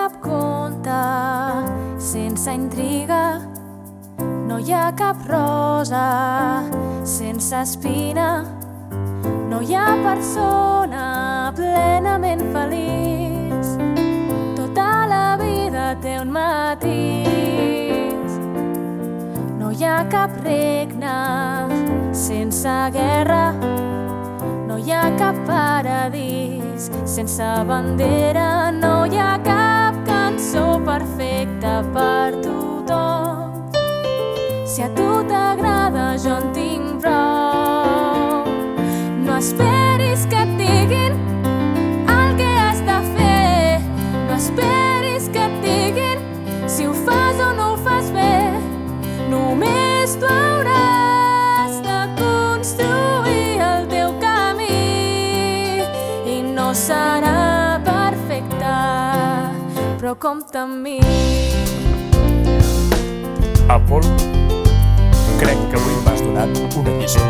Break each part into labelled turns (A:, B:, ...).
A: cap conte sense intriga, no hi ha cap rosa sense espina, no hi ha persona plenament feliç. Tota la vida té un matís. No hi ha cap regne sense guerra, no hi ha cap paradís sense bandera, no hi ha cap cançó perfecta per tothom. Si a tu t'agrada, jo en tinc prou. No esperis que et diguin el que has de fer, no esperis que et diguin si ho fas o no ho fas bé. Només tu hauràs de construir el teu camí i no serà perfecte, però compta amb mi.
B: Apol, crec que avui m'has donat una lliçó.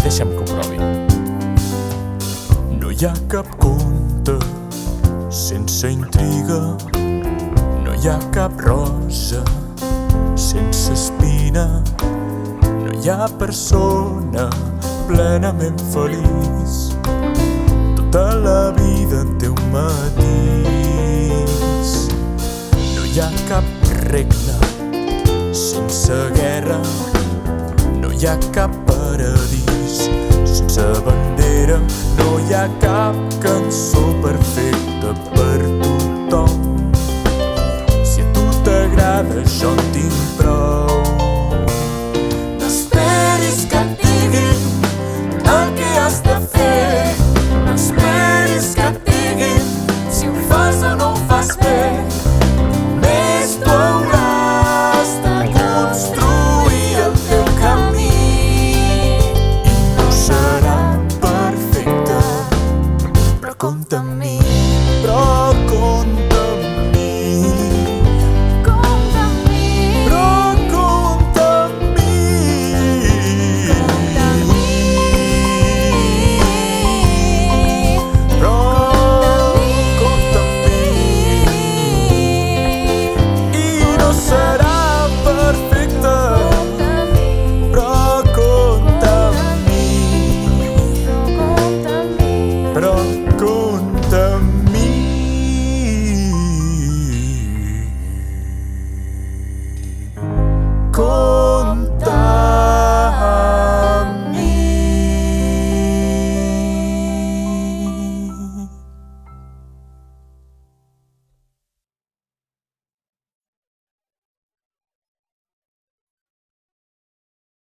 B: Deixa'm que ho provi. No hi ha cap conte sense intriga, no hi ha cap rosa sense espina, no hi ha persona plenament feliç. Tota la vida té un matís. No hi ha cap regne sense guerra, no hi ha cap paradís sense bandera, no hi ha cap cançó perfecta per tothom. Si a tu t'agrada, jo en tinc